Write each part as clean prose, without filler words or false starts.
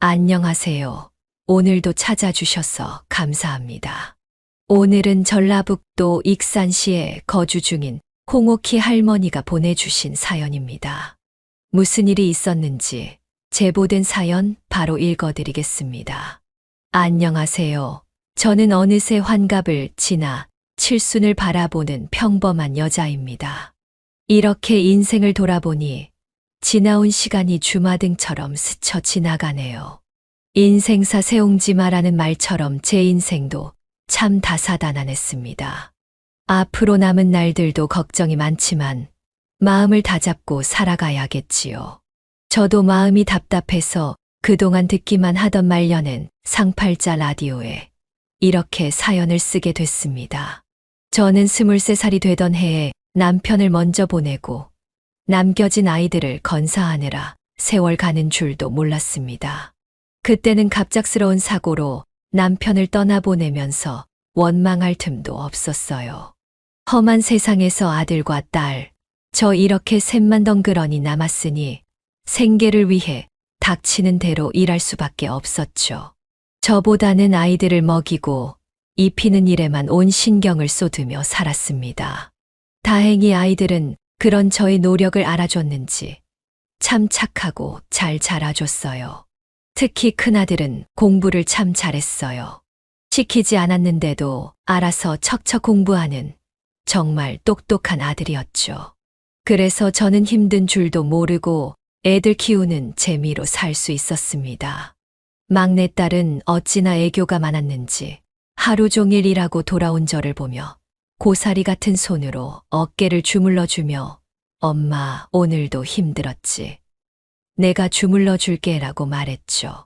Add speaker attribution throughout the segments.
Speaker 1: 안녕하세요. 오늘도 찾아주셔서 감사합니다. 오늘은 전라북도 익산시에 거주 중인 홍옥희 할머니가 보내주신 사연입니다. 무슨 일이 있었는지 제보된 사연 바로 읽어드리겠습니다. 안녕하세요. 저는 어느새 환갑을 지나 칠순을 바라보는 평범한 여자입니다. 이렇게 인생을 돌아보니 지나온 시간이 주마등처럼 스쳐 지나가네요. 인생사 세옹지마라는 말처럼 제 인생도 참 다사다난했습니다. 앞으로 남은 날들도 걱정이 많지만 마음을 다잡고 살아가야겠지요. 저도 마음이 답답해서 그동안 듣기만 하던 말년엔 상팔자 라디오에 이렇게 사연을 쓰게 됐습니다. 저는 23살이 되던 해에 남편을 먼저 보내고 남겨진 아이들을 건사하느라 세월 가는 줄도 몰랐습니다. 그때는 갑작스러운 사고로 남편을 떠나보내면서 원망할 틈도 없었어요. 험한 세상에서 아들과 딸, 저 이렇게 셋만 덩그러니 남았으니 생계를 위해 닥치는 대로 일할 수밖에 없었죠. 저보다는 아이들을 먹이고 입히는 일에만 온 신경을 쏟으며 살았습니다. 다행히 아이들은 그런 저의 노력을 알아줬는지 참 착하고 잘 자라줬어요. 특히 큰아들은 공부를 참 잘했어요. 시키지 않았는데도 알아서 척척 공부하는 정말 똑똑한 아들이었죠. 그래서 저는 힘든 줄도 모르고 애들 키우는 재미로 살 수 있었습니다. 막내딸은 어찌나 애교가 많았는지 하루 종일 일하고 돌아온 저를 보며 고사리 같은 손으로 어깨를 주물러주며 엄마 오늘도 힘들었지. 내가 주물러 줄게라고 말했죠.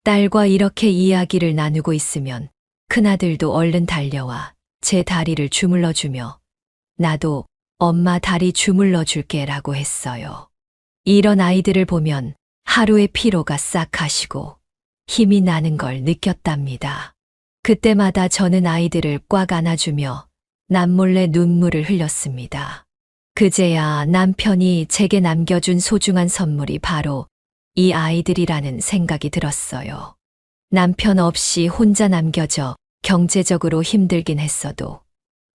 Speaker 1: 딸과 이렇게 이야기를 나누고 있으면 큰아들도 얼른 달려와 제 다리를 주물러주며 나도 엄마 다리 주물러 줄게라고 했어요. 이런 아이들을 보면 하루의 피로가 싹 가시고 힘이 나는 걸 느꼈답니다. 그때마다 저는 아이들을 꽉 안아주며 남몰래 눈물을 흘렸습니다. 그제야 남편이 제게 남겨준 소중한 선물이 바로 이 아이들이라는 생각이 들었어요. 남편 없이 혼자 남겨져 경제적으로 힘들긴 했어도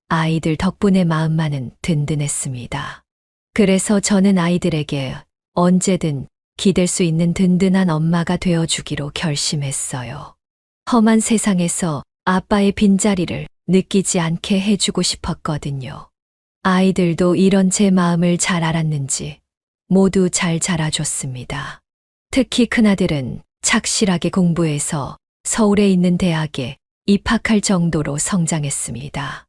Speaker 1: 아이들 덕분에 마음만은 든든했습니다. 그래서 저는 아이들에게 언제든 기댈 수 있는 든든한 엄마가 되어주기로 결심했어요. 험한 세상에서 아빠의 빈자리를 느끼지 않게 해주고 싶었거든요. 아이들도 이런 제 마음을 잘 알았는지 모두 잘 자라줬습니다. 특히 큰아들은 착실하게 공부해서 서울에 있는 대학에 입학할 정도로 성장했습니다.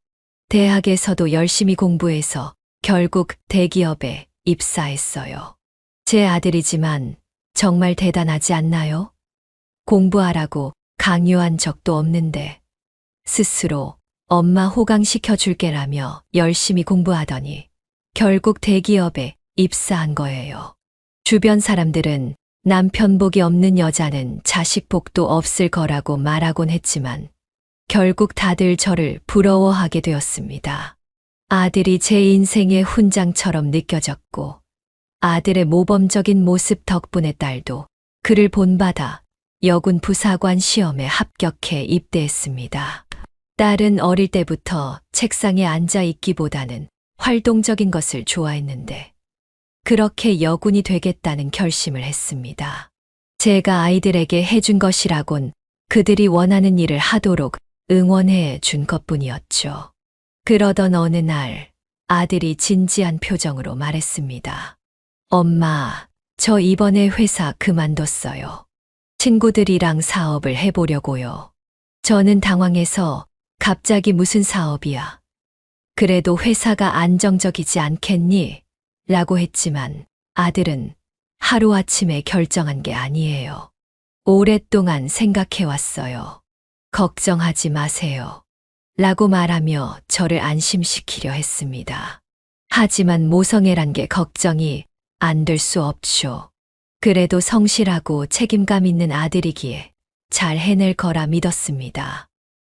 Speaker 1: 대학에서도 열심히 공부해서 결국 대기업에 입사했어요. 제 아들이지만 정말 대단하지 않나요? 공부하라고 강요한 적도 없는데 스스로 엄마 호강시켜 줄게라며 열심히 공부하더니 결국 대기업에 입사한 거예요. 주변 사람들은 남편 복이 없는 여자는 자식 복도 없을 거라고 말하곤 했지만 결국 다들 저를 부러워하게 되었습니다. 아들이 제 인생의 훈장처럼 느껴졌고 아들의 모범적인 모습 덕분에 딸도 그를 본받아 여군 부사관 시험에 합격해 입대했습니다. 딸은 어릴 때부터 책상에 앉아 있기보다는 활동적인 것을 좋아했는데 그렇게 여군이 되겠다는 결심을 했습니다. 제가 아이들에게 해준 것이라곤 그들이 원하는 일을 하도록 응원해 준 것뿐이었죠. 그러던 어느 날 아들이 진지한 표정으로 말했습니다. 엄마, 저 이번에 회사 그만뒀어요. 친구들이랑 사업을 해보려고요. 저는 당황해서 갑자기 무슨 사업이야? 그래도 회사가 안정적이지 않겠니? 라고 했지만 아들은 하루아침에 결정한 게 아니에요. 오랫동안 생각해왔어요. 걱정하지 마세요. 라고 말하며 저를 안심시키려 했습니다. 하지만 모성애란 게 걱정이 안 될 수 없죠. 그래도 성실하고 책임감 있는 아들이기에 잘 해낼 거라 믿었습니다.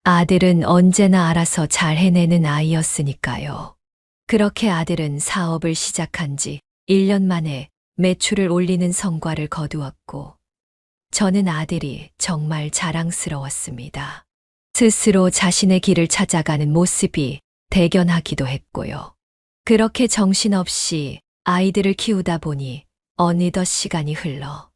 Speaker 1: 아들은 언제나 알아서 잘 해내는 아이였으니까요. 그렇게 아들은 사업을 시작한 지 1년 만에 매출을 올리는 성과를 거두었고 저는 아들이 정말 자랑스러웠습니다. 스스로 자신의 길을 찾아가는 모습이 대견하기도 했고요. 그렇게 정신없이 아이들을 키우다 보니 어느덧 시간이 흘러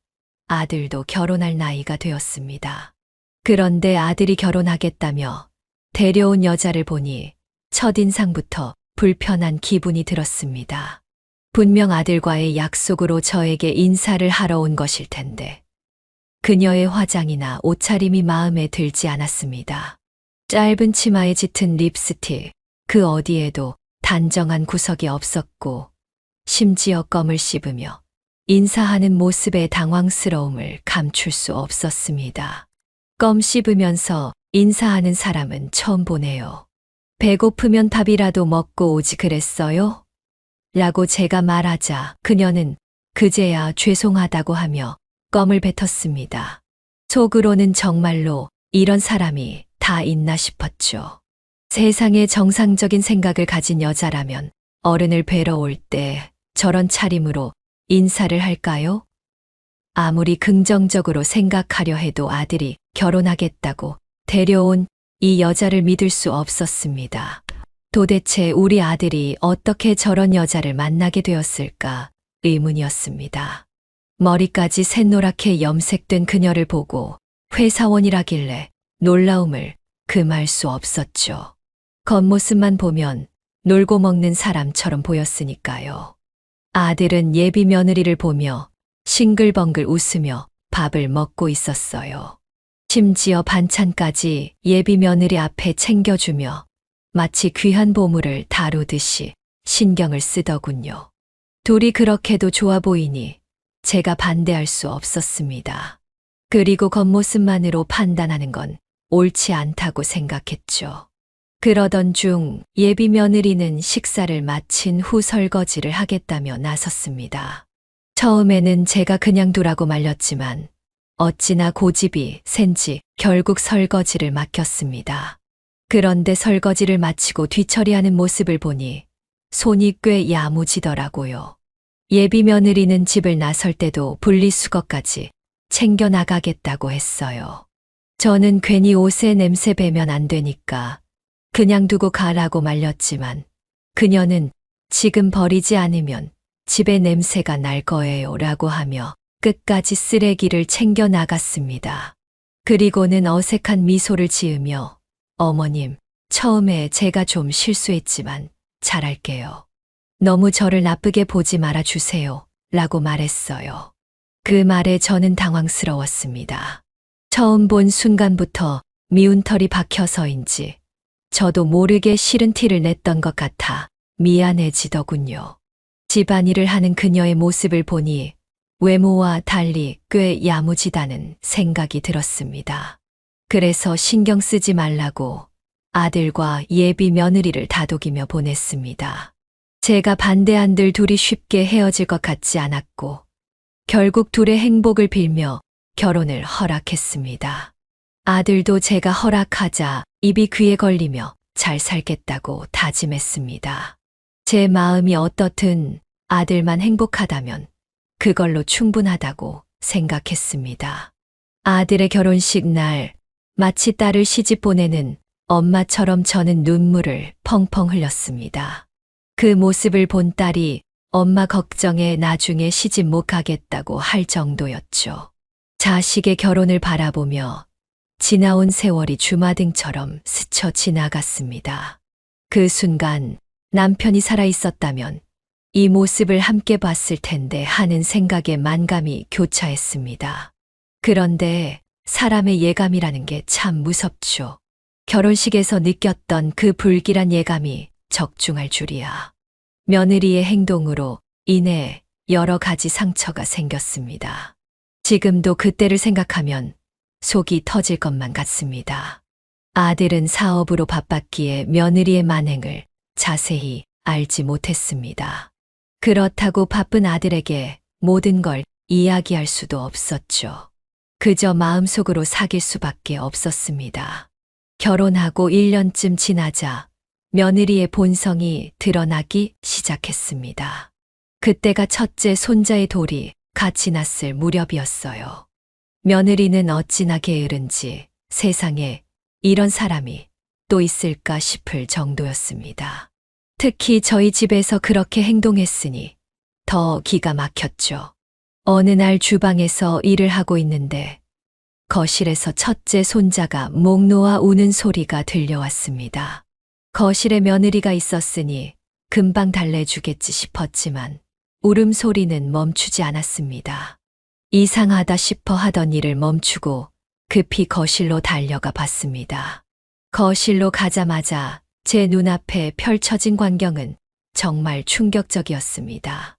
Speaker 1: 아들도 결혼할 나이가 되었습니다. 그런데 아들이 결혼하겠다며 데려온 여자를 보니 첫인상부터 불편한 기분이 들었습니다. 분명 아들과의 약속으로 저에게 인사를 하러 온 것일 텐데 그녀의 화장이나 옷차림이 마음에 들지 않았습니다. 짧은 치마에 짙은 립스틱, 그 어디에도 단정한 구석이 없었고 심지어 껌을 씹으며 인사하는 모습의 당황스러움을 감출 수 없었습니다. 껌 씹으면서 인사하는 사람은 처음 보네요. 배고프면 밥이라도 먹고 오지 그랬어요? 라고 제가 말하자 그녀는 그제야 죄송하다고 하며 껌을 뱉었습니다. 속으로는 정말로 이런 사람이 다 있나 싶었죠. 세상에 정상적인 생각을 가진 여자라면 어른을 뵈러 올 때 저런 차림으로 인사를 할까요? 아무리 긍정적으로 생각하려 해도 아들이 결혼하겠다고 데려온 이 여자를 믿을 수 없었습니다. 도대체 우리 아들이 어떻게 저런 여자를 만나게 되었을까 의문이었습니다. 머리까지 샛노랗게 염색된 그녀를 보고 회사원이라길래 놀라움을 금할 수 없었죠. 겉모습만 보면 놀고 먹는 사람처럼 보였으니까요. 아들은 예비 며느리를 보며 싱글벙글 웃으며 밥을 먹고 있었어요. 심지어 반찬까지 예비 며느리 앞에 챙겨주며 마치 귀한 보물을 다루듯이 신경을 쓰더군요. 둘이 그렇게도 좋아 보이니 제가 반대할 수 없었습니다. 그리고 겉모습만으로 판단하는 건 옳지 않다고 생각했죠. 그러던 중 예비 며느리는 식사를 마친 후 설거지를 하겠다며 나섰습니다. 처음에는 제가 그냥 두라고 말렸지만 어찌나 고집이 센지 결국 설거지를 맡겼습니다. 그런데 설거지를 마치고 뒤처리하는 모습을 보니 손이 꽤 야무지더라고요. 예비 며느리는 집을 나설 때도 분리수거까지 챙겨 나가겠다고 했어요. 저는 괜히 옷에 냄새 배면 안 되니까 그냥 두고 가라고 말렸지만 그녀는 지금 버리지 않으면 집에 냄새가 날 거예요 라고 하며 끝까지 쓰레기를 챙겨 나갔습니다. 그리고는 어색한 미소를 지으며 어머님, 처음에 제가 좀 실수했지만 잘할게요. 너무 저를 나쁘게 보지 말아 주세요 라고 말했어요. 그 말에 저는 당황스러웠습니다. 처음 본 순간부터 미운 털이 박혀서인지 저도 모르게 싫은 티를 냈던 것 같아 미안해지더군요. 집안일을 하는 그녀의 모습을 보니 외모와 달리 꽤 야무지다는 생각이 들었습니다. 그래서 신경 쓰지 말라고 아들과 예비 며느리를 다독이며 보냈습니다. 제가 반대한들 둘이 쉽게 헤어질 것 같지 않았고 결국 둘의 행복을 빌며 결혼을 허락했습니다. 아들도 제가 허락하자 입이 귀에 걸리며 잘 살겠다고 다짐했습니다. 제 마음이 어떻든 아들만 행복하다면 그걸로 충분하다고 생각했습니다. 아들의 결혼식 날 마치 딸을 시집 보내는 엄마처럼 저는 눈물을 펑펑 흘렸습니다. 그 모습을 본 딸이 엄마 걱정에 나중에 시집 못 가겠다고 할 정도였죠. 자식의 결혼을 바라보며 지나온 세월이 주마등처럼 스쳐 지나갔습니다. 그 순간 남편이 살아있었다면 이 모습을 함께 봤을 텐데 하는 생각에 만감이 교차했습니다. 그런데 사람의 예감이라는 게 참 무섭죠. 결혼식에서 느꼈던 그 불길한 예감이 적중할 줄이야. 며느리의 행동으로 인해 여러 가지 상처가 생겼습니다. 지금도 그때를 생각하면 속이 터질 것만 같습니다. 아들은 사업으로 바빴기에 며느리의 만행을 자세히 알지 못했습니다. 그렇다고 바쁜 아들에게 모든 걸 이야기할 수도 없었죠. 그저 마음속으로 사귈 수밖에 없었습니다. 결혼하고 1년쯤 지나자 며느리의 본성이 드러나기 시작했습니다. 그때가 첫째 손자의 돌이 같이 났을 무렵이었어요. 며느리는 어찌나 게으른지 세상에 이런 사람이 또 있을까 싶을 정도였습니다. 특히 저희 집에서 그렇게 행동했으니 더 기가 막혔죠. 어느 날 주방에서 일을 하고 있는데 거실에서 첫째 손자가 목 놓아 우는 소리가 들려왔습니다. 거실에 며느리가 있었으니 금방 달래주겠지 싶었지만 울음소리는 멈추지 않았습니다. 이상하다 싶어 하던 일을 멈추고 급히 거실로 달려가 봤습니다. 거실로 가자마자 제 눈앞에 펼쳐진 광경은 정말 충격적이었습니다.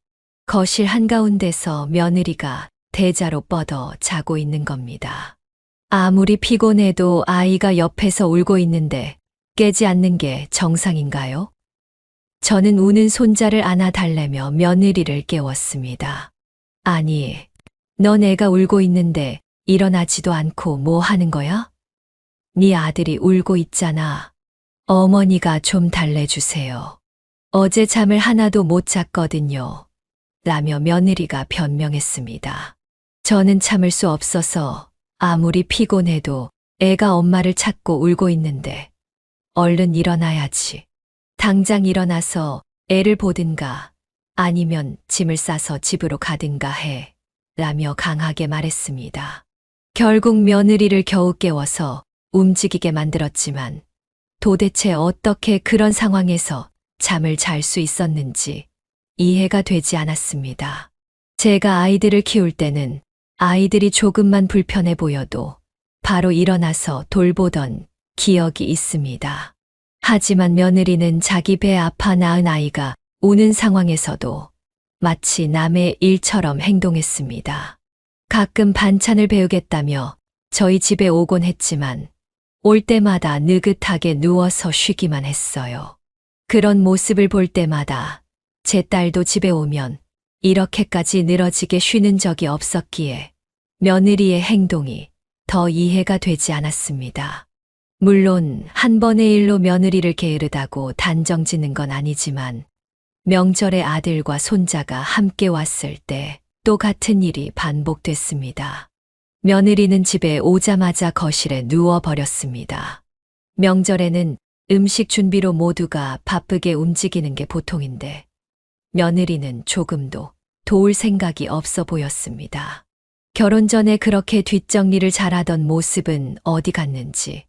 Speaker 1: 거실 한가운데서 며느리가 대자로 뻗어 자고 있는 겁니다. 아무리 피곤해도 아이가 옆에서 울고 있는데 깨지 않는 게 정상인가요? 저는 우는 손자를 안아달래며 며느리를 깨웠습니다. 아니, 넌 애가 울고 있는데 일어나지도 않고 뭐 하는 거야? 네 아들이 울고 있잖아. 어머니가 좀 달래주세요. 어제 잠을 하나도 못 잤거든요. 라며 며느리가 변명했습니다. 저는 참을 수 없어서 아무리 피곤해도 애가 엄마를 찾고 울고 있는데 얼른 일어나야지. 당장 일어나서 애를 보든가 아니면 짐을 싸서 집으로 가든가 해. 라며 강하게 말했습니다. 결국 며느리를 겨우 깨워서 움직이게 만들었지만 도대체 어떻게 그런 상황에서 잠을 잘 수 있었는지 이해가 되지 않았습니다. 제가 아이들을 키울 때는 아이들이 조금만 불편해 보여도 바로 일어나서 돌보던 기억이 있습니다. 하지만 며느리는 자기 배 아파 낳은 아이가 우는 상황에서도 마치 남의 일처럼 행동했습니다. 가끔 반찬을 배우겠다며 저희 집에 오곤 했지만 올 때마다 느긋하게 누워서 쉬기만 했어요. 그런 모습을 볼 때마다 제 딸도 집에 오면 이렇게까지 늘어지게 쉬는 적이 없었기에 며느리의 행동이 더 이해가 되지 않았습니다. 물론 한 번의 일로 며느리를 게으르다고 단정 짓는 건 아니지만 명절에 아들과 손자가 함께 왔을 때 또 같은 일이 반복됐습니다. 며느리는 집에 오자마자 거실에 누워버렸습니다. 명절에는 음식 준비로 모두가 바쁘게 움직이는 게 보통인데 며느리는 조금도 도울 생각이 없어 보였습니다. 결혼 전에 그렇게 뒷정리를 잘하던 모습은 어디 갔는지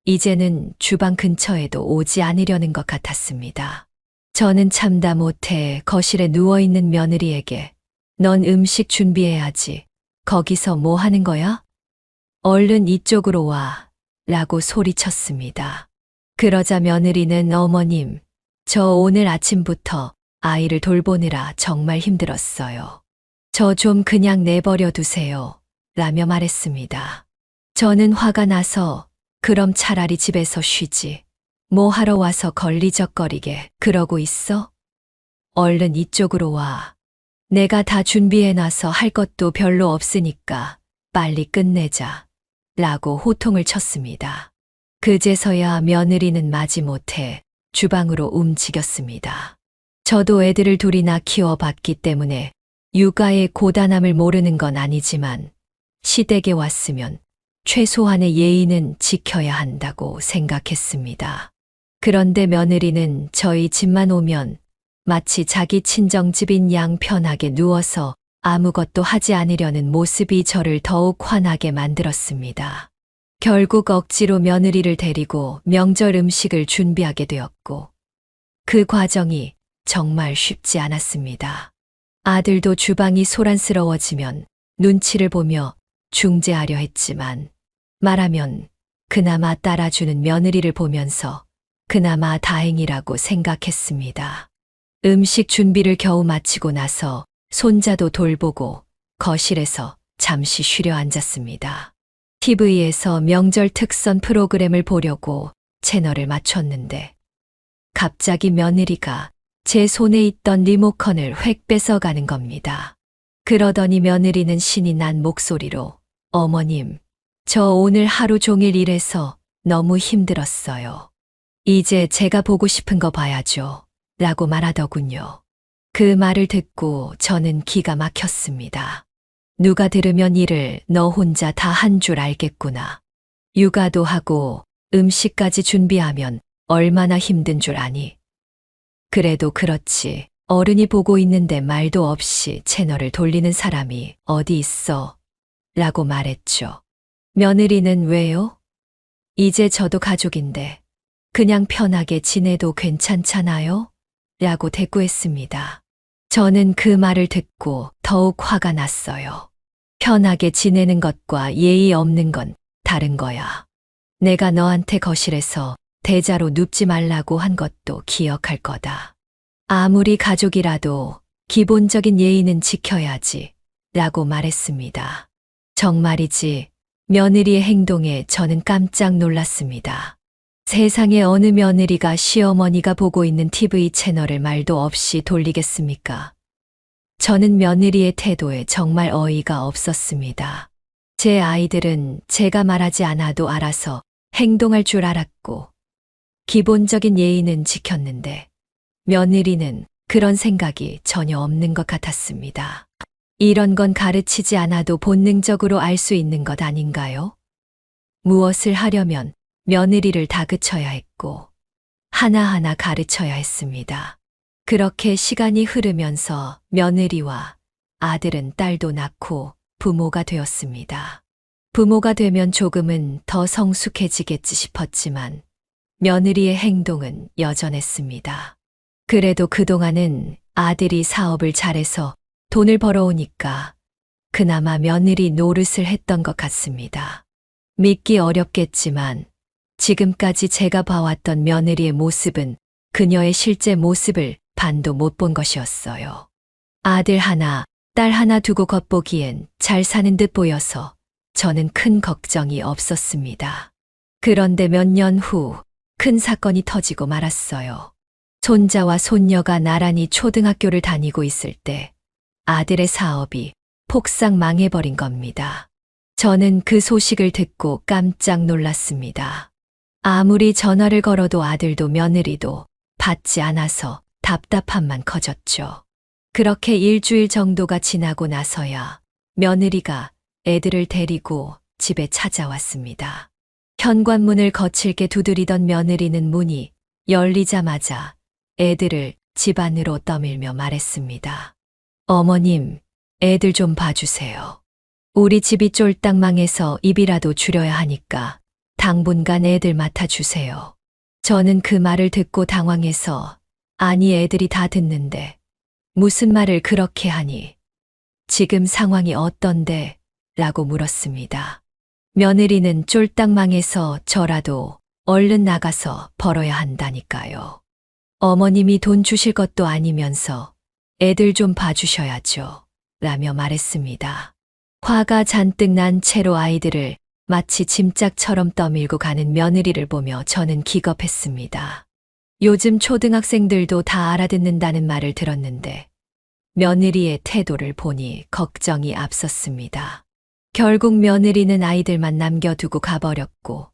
Speaker 1: 이제는 주방 근처에도 오지 않으려는 것 같았습니다. 저는 참다 못해 거실에 누워있는 며느리에게 넌 음식 준비해야지. 거기서 뭐 하는 거야? 얼른 이쪽으로 와. 라고 소리쳤습니다. 그러자 며느리는 어머님, 저 오늘 아침부터 아이를 돌보느라 정말 힘들었어요. 저 좀 그냥 내버려 두세요. 라며 말했습니다. 저는 화가 나서 그럼 차라리 집에서 쉬지. 뭐 하러 와서 걸리적거리게 그러고 있어? 얼른 이쪽으로 와. 내가 다 준비해놔서 할 것도 별로 없으니까 빨리 끝내자. 라고 호통을 쳤습니다. 그제서야 며느리는 마지못해 주방으로 움직였습니다. 저도 애들을 둘이나 키워봤기 때문에 육아의 고단함을 모르는 건 아니지만 시댁에 왔으면 최소한의 예의는 지켜야 한다고 생각했습니다. 그런데 며느리는 저희 집만 오면 마치 자기 친정집인 양 편하게 누워서 아무것도 하지 않으려는 모습이 저를 더욱 화나게 만들었습니다. 결국 억지로 며느리를 데리고 명절 음식을 준비하게 되었고 그 과정이 정말 쉽지 않았습니다. 아들도 주방이 소란스러워지면 눈치를 보며 중재하려 했지만 말하면 그나마 따라주는 며느리를 보면서 그나마 다행이라고 생각했습니다. 음식 준비를 겨우 마치고 나서 손자도 돌보고 거실에서 잠시 쉬려 앉았습니다. TV에서 명절 특선 프로그램을 보려고 채널을 맞췄는데 갑자기 며느리가 제 손에 있던 리모컨을 획 뺏어가는 겁니다. 그러더니 며느리는 신이 난 목소리로 어머님, 저 오늘 하루 종일 일해서 너무 힘들었어요. 이제 제가 보고 싶은 거 봐야죠. 라고 말하더군요. 그 말을 듣고 저는 기가 막혔습니다. 누가 들으면 이를 너 혼자 다 한 줄 알겠구나. 육아도 하고 음식까지 준비하면 얼마나 힘든 줄 아니. 그래도 그렇지. 어른이 보고 있는데 말도 없이 채널을 돌리는 사람이 어디 있어? 라고 말했죠. 며느리는 왜요? 이제 저도 가족인데 그냥 편하게 지내도 괜찮잖아요? 라고 대꾸했습니다. 저는 그 말을 듣고 더욱 화가 났어요. 편하게 지내는 것과 예의 없는 건 다른 거야. 내가 너한테 거실에서 대자로 눕지 말라고 한 것도 기억할 거다. 아무리 가족이라도 기본적인 예의는 지켜야지 라고 말했습니다. 정말이지 며느리의 행동에 저는 깜짝 놀랐습니다. 세상에 어느 며느리가 시어머니가 보고 있는 TV 채널을 말도 없이 돌리겠습니까? 저는 며느리의 태도에 정말 어이가 없었습니다. 제 아이들은 제가 말하지 않아도 알아서 행동할 줄 알았고 기본적인 예의는 지켰는데 며느리는 그런 생각이 전혀 없는 것 같았습니다. 이런 건 가르치지 않아도 본능적으로 알 수 있는 것 아닌가요? 무엇을 하려면 며느리를 다그쳐야 했고 하나하나 가르쳐야 했습니다. 그렇게 시간이 흐르면서 며느리와 아들은 딸도 낳고 부모가 되었습니다. 부모가 되면 조금은 더 성숙해지겠지 싶었지만 며느리의 행동은 여전했습니다. 그래도 그동안은 아들이 사업을 잘해서 돈을 벌어오니까 그나마 며느리 노릇을 했던 것 같습니다. 믿기 어렵겠지만 지금까지 제가 봐왔던 며느리의 모습은 그녀의 실제 모습을 반도 못 본 것이었어요. 아들 하나, 딸 하나 두고 겉보기엔 잘 사는 듯 보여서 저는 큰 걱정이 없었습니다. 그런데 몇 년 후 큰 사건이 터지고 말았어요. 손자와 손녀가 나란히 초등학교를 다니고 있을 때 아들의 사업이 폭삭 망해버린 겁니다. 저는 그 소식을 듣고 깜짝 놀랐습니다. 아무리 전화를 걸어도 아들도 며느리도 받지 않아서 답답함만 커졌죠. 그렇게 일주일 정도가 지나고 나서야 며느리가 애들을 데리고 집에 찾아왔습니다. 현관문을 거칠게 두드리던 며느리는 문이 열리자마자 애들을 집 안으로 떠밀며 말했습니다. 어머님, 애들 좀 봐주세요. 우리 집이 쫄딱 망해서 입이라도 줄여야 하니까 당분간 애들 맡아주세요. 저는 그 말을 듣고 당황해서 아니 애들이 다 듣는데 무슨 말을 그렇게 하니? 지금 상황이 어떤데? 라고 물었습니다. 며느리는 쫄딱 망해서 저라도 얼른 나가서 벌어야 한다니까요. 어머님이 돈 주실 것도 아니면서 애들 좀 봐주셔야죠. 라며 말했습니다. 화가 잔뜩 난 채로 아이들을 마치 짐짝처럼 떠밀고 가는 며느리를 보며 저는 기겁했습니다. 요즘 초등학생들도 다 알아듣는다는 말을 들었는데 며느리의 태도를 보니 걱정이 앞섰습니다. 결국 며느리는 아이들만 남겨두고 가버렸고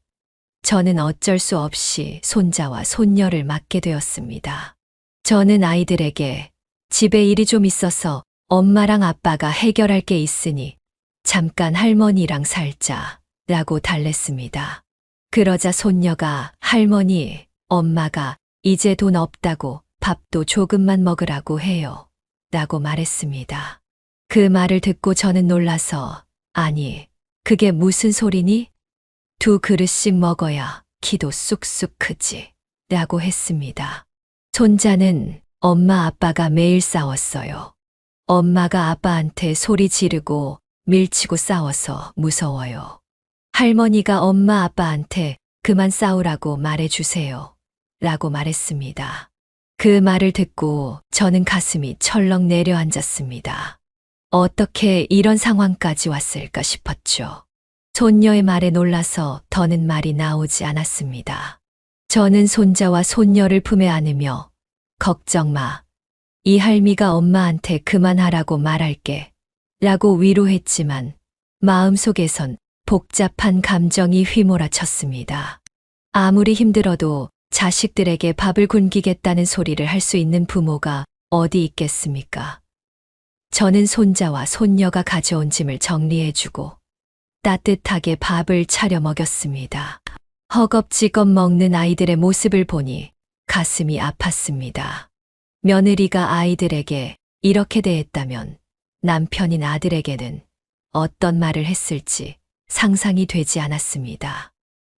Speaker 1: 저는 어쩔 수 없이 손자와 손녀를 맡게 되었습니다. 저는 아이들에게 집에 일이 좀 있어서 엄마랑 아빠가 해결할 게 있으니 잠깐 할머니랑 살자 라고 달랬습니다. 그러자 손녀가 할머니, 엄마가 이제 돈 없다고 밥도 조금만 먹으라고 해요 라고 말했습니다. 그 말을 듣고 저는 놀라서 아니, 그게 무슨 소리니? 2그릇씩 먹어야 키도 쑥쑥 크지 라고 했습니다. 손자는 엄마 아빠가 매일 싸웠어요. 엄마가 아빠한테 소리 지르고 밀치고 싸워서 무서워요. 할머니가 엄마 아빠한테 그만 싸우라고 말해주세요 라고 말했습니다. 그 말을 듣고 저는 가슴이 철렁 내려앉았습니다. 어떻게 이런 상황까지 왔을까 싶었죠. 손녀의 말에 놀라서 더는 말이 나오지 않았습니다. 저는 손자와 손녀를 품에 안으며 걱정 마. 이 할미가 엄마한테 그만하라고 말할게 라고 위로했지만 마음속에선 복잡한 감정이 휘몰아쳤습니다. 아무리 힘들어도 자식들에게 밥을 굶기겠다는 소리를 할 수 있는 부모가 어디 있겠습니까? 저는 손자와 손녀가 가져온 짐을 정리해주고 따뜻하게 밥을 차려 먹였습니다. 허겁지겁 먹는 아이들의 모습을 보니 가슴이 아팠습니다. 며느리가 아이들에게 이렇게 대했다면 남편인 아들에게는 어떤 말을 했을지 상상이 되지 않았습니다.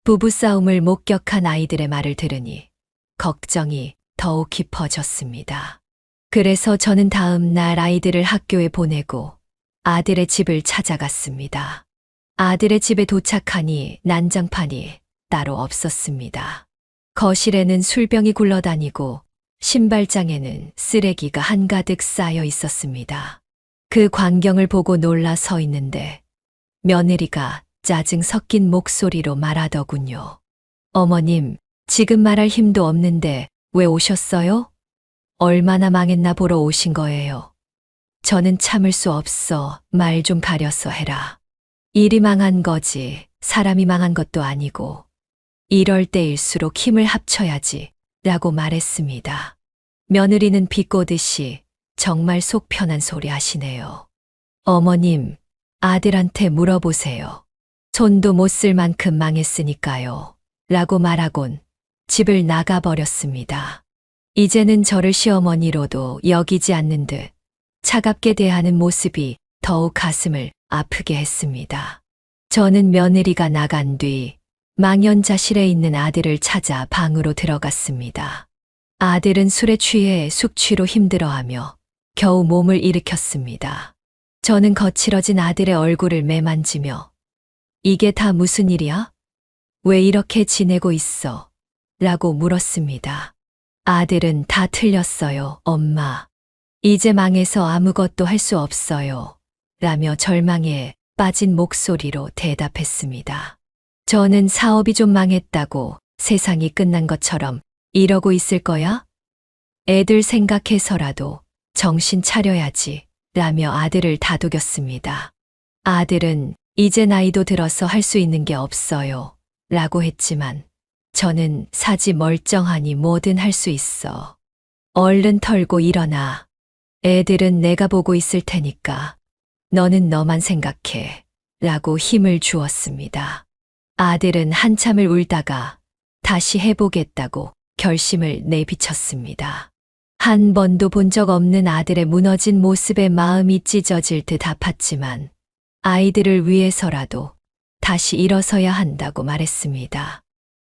Speaker 1: 부부싸움을 목격한 아이들의 말을 들으니 걱정이 더욱 깊어졌습니다. 그래서 저는 다음 날 아이들을 학교에 보내고 아들의 집을 찾아갔습니다. 아들의 집에 도착하니 난장판이 따로 없었습니다. 거실에는 술병이 굴러다니고 신발장에는 쓰레기가 한가득 쌓여 있었습니다. 그 광경을 보고 놀라 서 있는데 며느리가 짜증 섞인 목소리로 말하더군요. 어머님, 지금 말할 힘도 없는데 왜 오셨어요? 얼마나 망했나 보러 오신 거예요. 저는 참을 수 없어 말 좀 가려서 해라. 일이 망한 거지 사람이 망한 것도 아니고 이럴 때일수록 힘을 합쳐야지 라고 말했습니다. 며느리는 비꼬듯이 정말 속 편한 소리 하시네요. 어머님, 아들한테 물어보세요. 손도 못 쓸 만큼 망했으니까요. 라고 말하곤 집을 나가버렸습니다. 이제는 저를 시어머니로도 여기지 않는 듯 차갑게 대하는 모습이 더욱 가슴을 아프게 했습니다. 저는 며느리가 나간 뒤 망연자실해 있는 아들을 찾아 방으로 들어갔습니다. 아들은 술에 취해 숙취로 힘들어하며 겨우 몸을 일으켰습니다. 저는 거칠어진 아들의 얼굴을 매만지며 이게 다 무슨 일이야? 왜 이렇게 지내고 있어? 라고 물었습니다. 아들은 다 틀렸어요, 엄마. 이제 망해서 아무것도 할 수 없어요. 라며 절망에 빠진 목소리로 대답했습니다. 저는 사업이 좀 망했다고 세상이 끝난 것처럼 이러고 있을 거야? 애들 생각해서라도 정신 차려야지. 라며 아들을 다독였습니다. 아들은 이제 나이도 들어서 할 수 있는 게 없어요. 라고 했지만 저는 사지 멀쩡하니 뭐든 할 수 있어. 얼른 털고 일어나. 애들은 내가 보고 있을 테니까 너는 너만 생각해. 라고 힘을 주었습니다. 아들은 한참을 울다가 다시 해보겠다고 결심을 내비쳤습니다. 한 번도 본 적 없는 아들의 무너진 모습에 마음이 찢어질 듯 아팠지만 아이들을 위해서라도 다시 일어서야 한다고 말했습니다.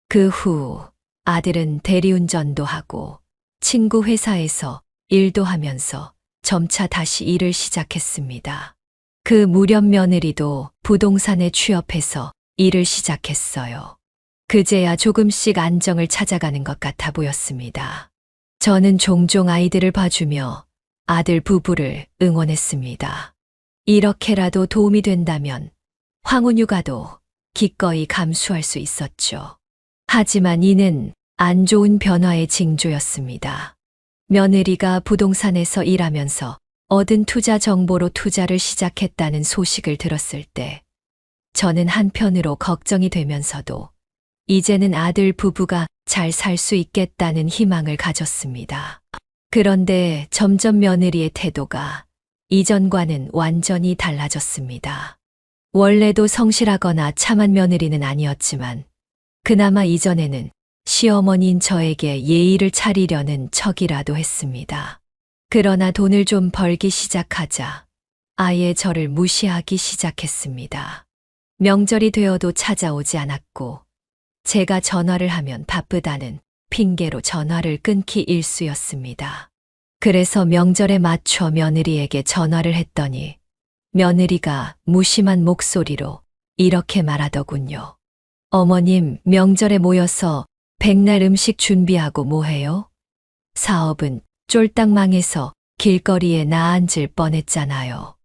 Speaker 1: 그 후 아들은 대리운전도 하고 친구 회사에서 일도 하면서 점차 다시 일을 시작했습니다. 그 무렵 며느리도 부동산에 취업해서 일을 시작했어요. 그제야 조금씩 안정을 찾아가는 것 같아 보였습니다. 저는 종종 아이들을 봐주며 아들 부부를 응원했습니다. 이렇게라도 도움이 된다면 황혼휴가도 기꺼이 감수할 수 있었죠. 하지만 이는 안 좋은 변화의 징조였습니다. 며느리가 부동산에서 일하면서 얻은 투자 정보로 투자를 시작했다는 소식을 들었을 때 저는 한편으로 걱정이 되면서도 이제는 아들 부부가 잘 살 수 있겠다는 희망을 가졌습니다. 그런데 점점 며느리의 태도가 이전과는 완전히 달라졌습니다. 원래도 성실하거나 참한 며느리는 아니었지만 그나마 이전에는 시어머니인 저에게 예의를 차리려는 척이라도 했습니다. 그러나 돈을 좀 벌기 시작하자 아예 저를 무시하기 시작했습니다. 명절이 되어도 찾아오지 않았고 제가 전화를 하면 바쁘다는 핑계로 전화를 끊기 일쑤였습니다. 그래서 명절에 맞춰 며느리에게 전화를 했더니 며느리가 무심한 목소리로 이렇게 말하더군요. 어머님, 명절에 모여서 백날 음식 준비하고 뭐해요? 사업은 쫄딱 망해서 길거리에 나앉을 뻔했잖아요.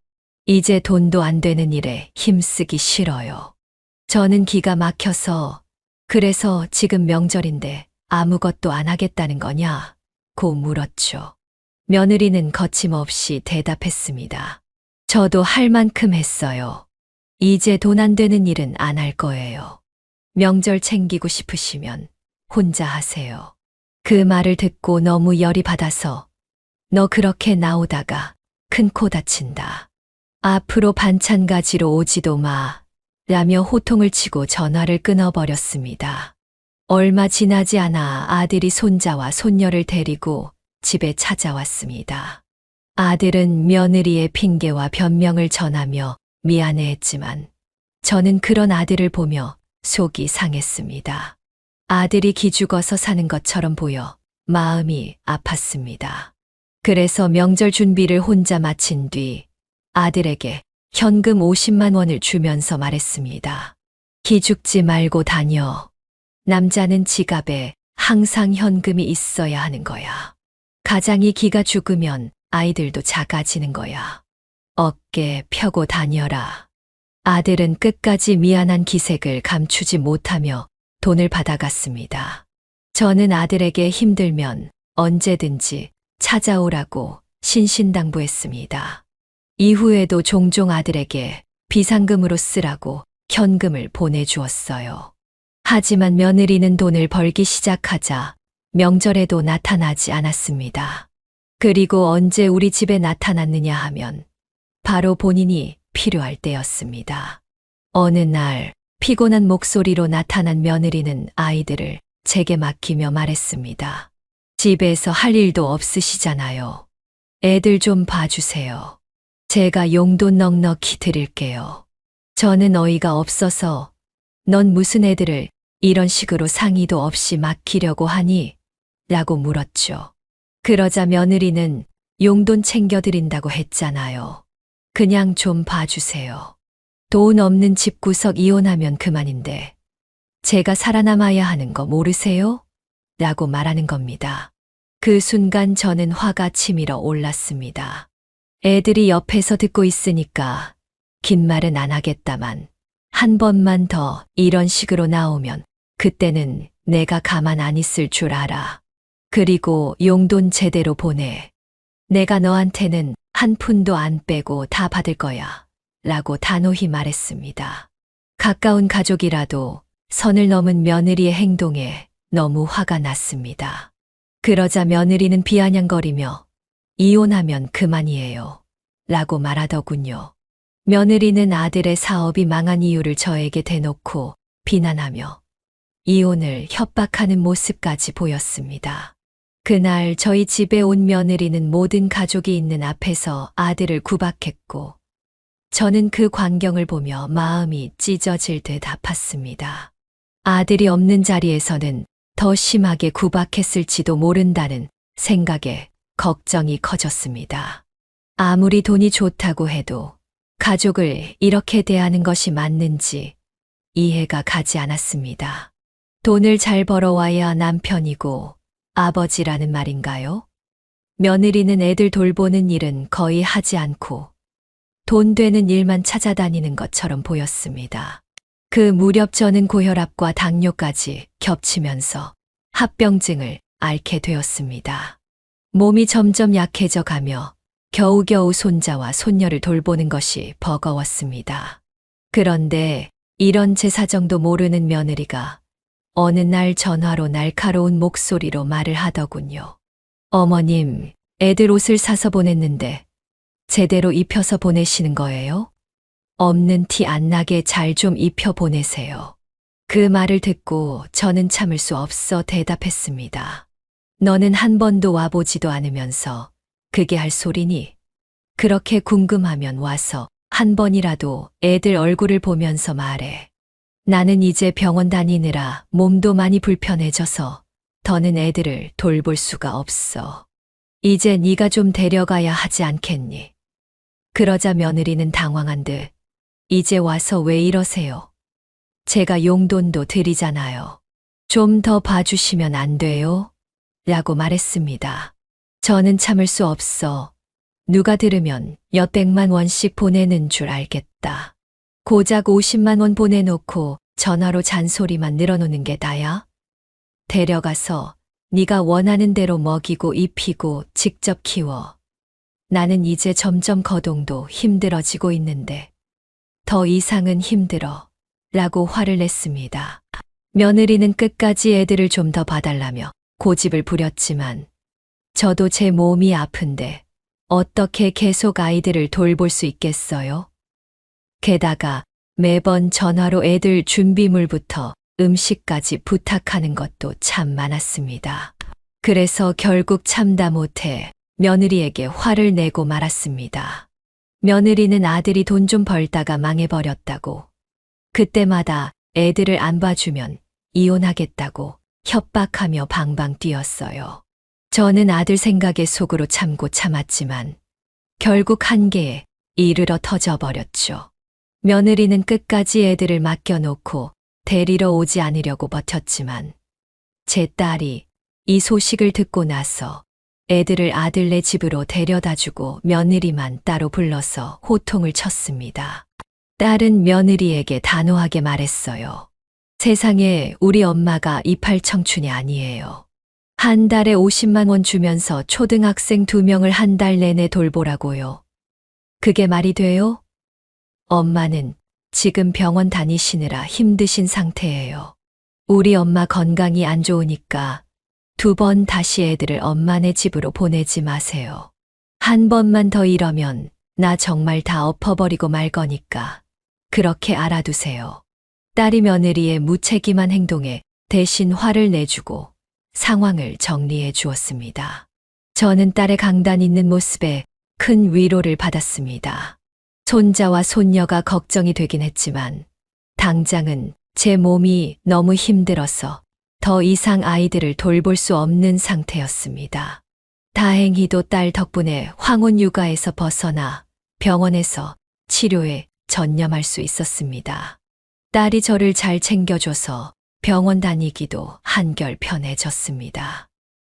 Speaker 1: 이제 돈도 안 되는 일에 힘쓰기 싫어요. 저는 기가 막혀서 그래서 지금 명절인데 아무것도 안 하겠다는 거냐? 고 물었죠. 며느리는 거침없이 대답했습니다. 저도 할 만큼 했어요. 이제 돈 안 되는 일은 안 할 거예요. 명절 챙기고 싶으시면 혼자 하세요. 그 말을 듣고 너무 열이 받아서 너 그렇게 나오다가 큰 코 다친다. 앞으로 반찬 가지러 오지도 마. 라며 호통을 치고 전화를 끊어버렸습니다. 얼마 지나지 않아 아들이 손자와 손녀를 데리고 집에 찾아왔습니다. 아들은 며느리의 핑계와 변명을 전하며 미안해했지만 저는 그런 아들을 보며 속이 상했습니다. 아들이 기죽어서 사는 것처럼 보여 마음이 아팠습니다. 그래서 명절 준비를 혼자 마친 뒤 아들에게 현금 50만 원을 주면서 말했습니다. 기죽지 말고 다녀. 남자는 지갑에 항상 현금이 있어야 하는 거야. 가장이 기가 죽으면 아이들도 작아지는 거야. 어깨 펴고 다녀라. 아들은 끝까지 미안한 기색을 감추지 못하며 돈을 받아갔습니다. 저는 아들에게 힘들면 언제든지 찾아오라고 신신당부했습니다. 이후에도 종종 아들에게 비상금으로 쓰라고 현금을 보내주었어요. 하지만 며느리는 돈을 벌기 시작하자 명절에도 나타나지 않았습니다. 그리고 언제 우리 집에 나타났느냐 하면 바로 본인이 필요할 때였습니다. 어느 날 피곤한 목소리로 나타난 며느리는 아이들을 제게 맡기며 말했습니다. 집에서 할 일도 없으시잖아요. 애들 좀 봐주세요. 제가 용돈 넉넉히 드릴게요. 저는 어이가 없어서 넌 무슨 애들을 이런 식으로 상의도 없이 맡기려고 하니? 라고 물었죠. 그러자 며느리는 용돈 챙겨드린다고 했잖아요. 그냥 좀 봐주세요. 돈 없는 집구석 이혼하면 그만인데 제가 살아남아야 하는 거 모르세요? 라고 말하는 겁니다. 그 순간 저는 화가 치밀어 올랐습니다. 애들이 옆에서 듣고 있으니까 긴 말은 안 하겠다만 한 번만 더 이런 식으로 나오면 그때는 내가 가만 안 있을 줄 알아. 그리고 용돈 제대로 보내. 내가 너한테는 한 푼도 안 빼고 다 받을 거야. 라고 단호히 말했습니다. 가까운 가족이라도 선을 넘은 며느리의 행동에 너무 화가 났습니다. 그러자 며느리는 비아냥거리며 이혼하면 그만이에요. 라고 말하더군요. 며느리는 아들의 사업이 망한 이유를 저에게 대놓고 비난하며 이혼을 협박하는 모습까지 보였습니다. 그날 저희 집에 온 며느리는 모든 가족이 있는 앞에서 아들을 구박했고 저는 그 광경을 보며 마음이 찢어질 듯 아팠습니다. 아들이 없는 자리에서는 더 심하게 구박했을지도 모른다는 생각에 걱정이 커졌습니다. 아무리 돈이 좋다고 해도 가족을 이렇게 대하는 것이 맞는지 이해가 가지 않았습니다. 돈을 잘 벌어와야 남편이고 아버지라는 말인가요? 며느리는 애들 돌보는 일은 거의 하지 않고 돈 되는 일만 찾아다니는 것처럼 보였습니다. 그 무렵 저는 고혈압과 당뇨까지 겹치면서 합병증을 앓게 되었습니다. 몸이 점점 약해져 가며 겨우겨우 손자와 손녀를 돌보는 것이 버거웠습니다. 그런데 이런 제 사정도 모르는 며느리가 어느 날 전화로 날카로운 목소리로 말을 하더군요. 어머님, 애들 옷을 사서 보냈는데 제대로 입혀서 보내시는 거예요? 없는 티 안 나게 잘 좀 입혀 보내세요. 그 말을 듣고 저는 참을 수 없어 대답했습니다. 너는 한 번도 와보지도 않으면서 그게 할 소리니? 그렇게 궁금하면 와서 한 번이라도 애들 얼굴을 보면서 말해. 나는 이제 병원 다니느라 몸도 많이 불편해져서 더는 애들을 돌볼 수가 없어. 이제 네가 좀 데려가야 하지 않겠니? 그러자 며느리는 당황한 듯 이제 와서 왜 이러세요? 제가 용돈도 드리잖아요. 좀 더 봐주시면 안 돼요? 라고 말했습니다. 저는 참을 수 없어 누가 들으면 몇백만 원씩 보내는 줄 알겠다. 고작 50만 원 보내놓고 전화로 잔소리만 늘어놓는 게 다야? 데려가서 네가 원하는 대로 먹이고 입히고 직접 키워. 나는 이제 점점 거동도 힘들어지고 있는데 더 이상은 힘들어. 라고 화를 냈습니다. 며느리는 끝까지 애들을 좀 더 봐달라며 고집을 부렸지만 저도 제 몸이 아픈데 어떻게 계속 아이들을 돌볼 수 있겠어요? 게다가 매번 전화로 애들 준비물부터 음식까지 부탁하는 것도 참 많았습니다. 그래서 결국 참다 못해 며느리에게 화를 내고 말았습니다. 며느리는 아들이 돈 좀 벌다가 망해버렸다고, 그때마다 애들을 안 봐주면 이혼하겠다고 협박하며 방방 뛰었어요. 저는 아들 생각에 속으로 참고 참았지만 결국 한계에 이르러 터져버렸죠. 며느리는 끝까지 애들을 맡겨놓고 데리러 오지 않으려고 버텼지만 제 딸이 이 소식을 듣고 나서 애들을 아들네 집으로 데려다주고 며느리만 따로 불러서 호통을 쳤습니다. 딸은 며느리에게 단호하게 말했어요. 세상에 우리 엄마가 이팔 청춘이 아니에요. 한 달에 50만 원 주면서 초등학생 2명을 한 달 내내 돌보라고요. 그게 말이 돼요? 엄마는 지금 병원 다니시느라 힘드신 상태예요. 우리 엄마 건강이 안 좋으니까 2번 다시 애들을 엄마네 집으로 보내지 마세요. 한 번만 더 이러면 나 정말 다 엎어버리고 말 거니까 그렇게 알아두세요. 딸이 며느리의 무책임한 행동에 대신 화를 내주고 상황을 정리해 주었습니다. 저는 딸의 강단 있는 모습에 큰 위로를 받았습니다. 손자와 손녀가 걱정이 되긴 했지만 당장은 제 몸이 너무 힘들어서 더 이상 아이들을 돌볼 수 없는 상태였습니다. 다행히도 딸 덕분에 황혼 육아에서 벗어나 병원에서 치료에 전념할 수 있었습니다. 딸이 저를 잘 챙겨줘서 병원 다니기도 한결 편해졌습니다.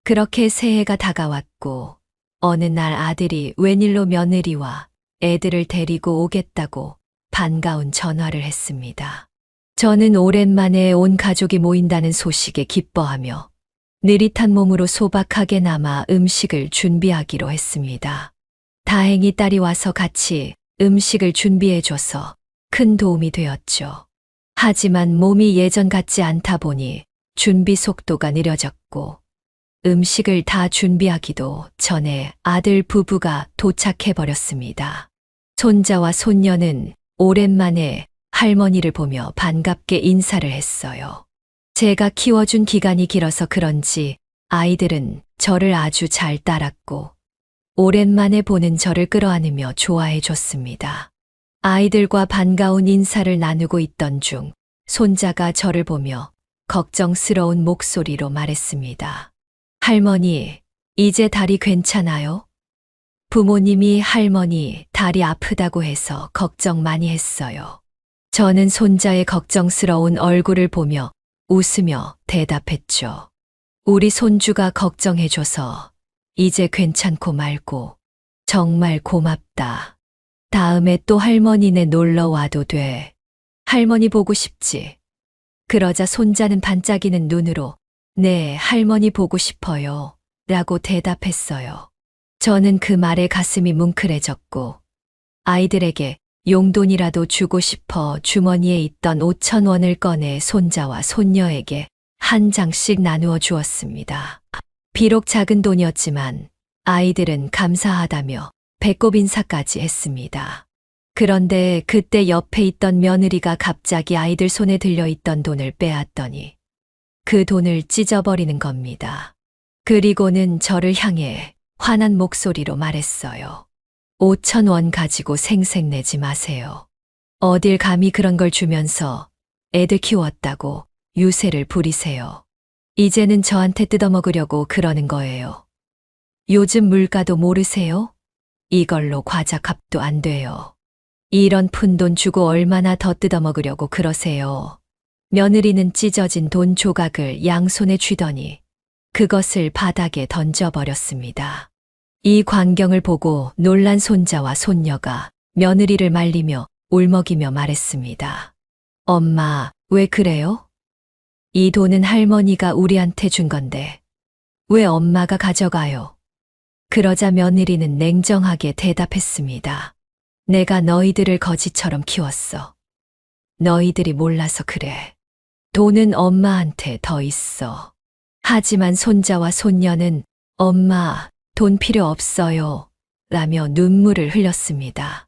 Speaker 1: 그렇게 새해가 다가왔고 어느 날 아들이 웬일로 며느리와 애들을 데리고 오겠다고 반가운 전화를 했습니다. 저는 오랜만에 온 가족이 모인다는 소식에 기뻐하며 느릿한 몸으로 소박하게 남아 음식을 준비하기로 했습니다. 다행히 딸이 와서 같이 음식을 준비해줘서 큰 도움이 되었죠. 하지만 몸이 예전 같지 않다 보니 준비 속도가 느려졌고 음식을 다 준비하기도 전에 아들 부부가 도착해버렸습니다. 손자와 손녀는 오랜만에 할머니를 보며 반갑게 인사를 했어요. 제가 키워준 기간이 길어서 그런지 아이들은 저를 아주 잘 따랐고 오랜만에 보는 저를 끌어안으며 좋아해 줬습니다. 아이들과 반가운 인사를 나누고 있던 중 손자가 저를 보며 걱정스러운 목소리로 말했습니다. 할머니, 이제 다리 괜찮아요? 부모님이 할머니 다리 아프다고 해서 걱정 많이 했어요. 저는 손자의 걱정스러운 얼굴을 보며 웃으며 대답했죠. 우리 손주가 걱정해줘서 이제 괜찮고 말고 정말 고맙다. 다음에 또 할머니네 놀러 와도 돼. 할머니 보고 싶지? 그러자 손자는 반짝이는 눈으로 네, 할머니 보고 싶어요. 라고 대답했어요. 저는 그 말에 가슴이 뭉클해졌고 아이들에게 용돈이라도 주고 싶어 주머니에 있던 5천 원을 꺼내 손자와 손녀에게 한 장씩 나누어 주었습니다. 비록 작은 돈이었지만 아이들은 감사하다며 배꼽 인사까지 했습니다. 그런데 그때 옆에 있던 며느리가 갑자기 아이들 손에 들려있던 돈을 빼앗더니 그 돈을 찢어버리는 겁니다. 그리고는 저를 향해 화난 목소리로 말했어요. 5천 원 가지고 생색내지 마세요. 어딜 감히 그런 걸 주면서 애들 키웠다고 유세를 부리세요. 이제는 저한테 뜯어먹으려고 그러는 거예요. 요즘 물가도 모르세요? 이걸로 과자 값도 안 돼요. 이런 푼돈 주고 얼마나 더 뜯어먹으려고 그러세요. 며느리는 찢어진 돈 조각을 양손에 쥐더니 그것을 바닥에 던져버렸습니다. 이 광경을 보고 놀란 손자와 손녀가 며느리를 말리며 울먹이며 말했습니다. 엄마, 왜 그래요? 이 돈은 할머니가 우리한테 준 건데 왜 엄마가 가져가요? 그러자 며느리는 냉정하게 대답했습니다. 내가 너희들을 거지처럼 키웠어. 너희들이 몰라서 그래. 돈은 엄마한테 더 있어. 하지만 손자와 손녀는 엄마, 돈 필요 없어요. 라며 눈물을 흘렸습니다.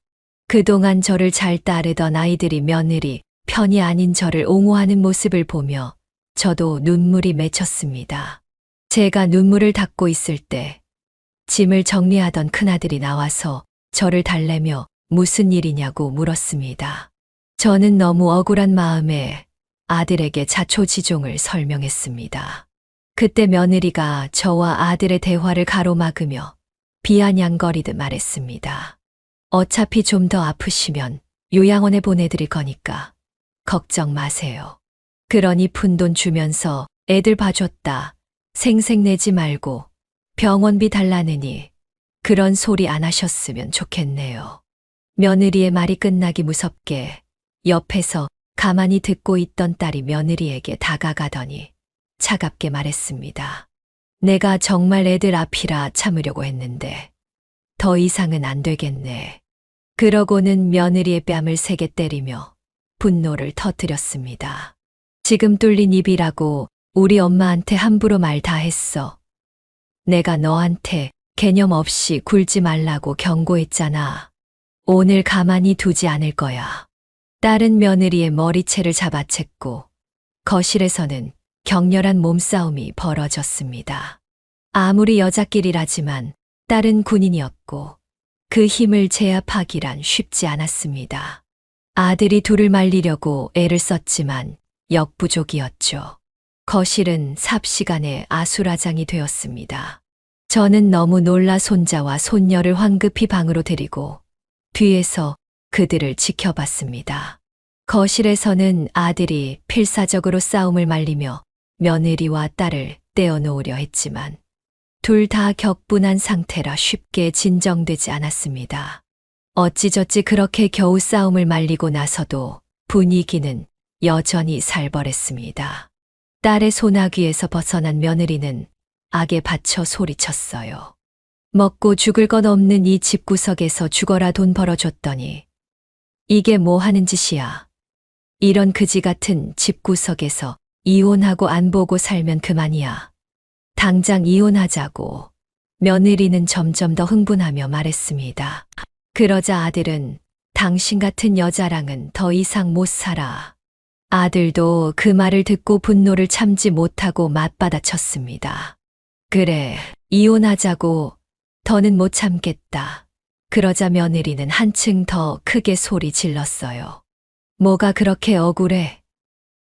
Speaker 1: 그동안 저를 잘 따르던 아이들이 며느리 편이 아닌 저를 옹호하는 모습을 보며 저도 눈물이 맺혔습니다. 제가 눈물을 닦고 있을 때 짐을 정리하던 큰아들이 나와서 저를 달래며 무슨 일이냐고 물었습니다. 저는 너무 억울한 마음에 아들에게 자초지종을 설명했습니다. 그때 며느리가 저와 아들의 대화를 가로막으며 비아냥거리듯 말했습니다. 어차피 좀 더 아프시면 요양원에 보내드릴 거니까 걱정 마세요. 그러니 푼돈 주면서 애들 봐줬다. 생색내지 말고 병원비 달라느니 그런 소리 안 하셨으면 좋겠네요. 며느리의 말이 끝나기 무섭게 옆에서 가만히 듣고 있던 딸이 며느리에게 다가가더니 차갑게 말했습니다. 내가 정말 애들 앞이라 참으려고 했는데 더 이상은 안 되겠네. 그러고는 며느리의 뺨을 세게 때리며 분노를 터뜨렸습니다. 지금 뚫린 입이라고 우리 엄마한테 함부로 말 다 했어. 내가 너한테 개념 없이 굴지 말라고 경고했잖아. 오늘 가만히 두지 않을 거야. 딸은 며느리의 머리채를 잡아챘고 거실에서는 격렬한 몸싸움이 벌어졌습니다. 아무리 여자끼리라지만 딸은 군인이었고 그 힘을 제압하기란 쉽지 않았습니다. 아들이 둘을 말리려고 애를 썼지만 역부족이었죠. 거실은 삽시간에 아수라장이 되었습니다. 저는 너무 놀라 손자와 손녀를 황급히 방으로 데리고 뒤에서 그들을 지켜봤습니다. 거실에서는 아들이 필사적으로 싸움을 말리며 며느리와 딸을 떼어놓으려 했지만 둘 다 격분한 상태라 쉽게 진정되지 않았습니다. 어찌저찌 그렇게 겨우 싸움을 말리고 나서도 분위기는 여전히 살벌했습니다. 딸의 소나귀에서 벗어난 며느리는 악에 받쳐 소리쳤어요. 먹고 죽을 것 없는 이 집구석에서 죽어라 돈 벌어줬더니 이게 뭐 하는 짓이야. 이런 그지 같은 집구석에서 이혼하고 안 보고 살면 그만이야. 당장 이혼하자고. 며느리는 점점 더 흥분하며 말했습니다. 그러자 아들은 당신 같은 여자랑은 더 이상 못 살아. 아들도 그 말을 듣고 분노를 참지 못하고 맞받아쳤습니다. 그래, 이혼하자고. 더는 못 참겠다. 그러자 며느리는 한층 더 크게 소리 질렀어요. 뭐가 그렇게 억울해?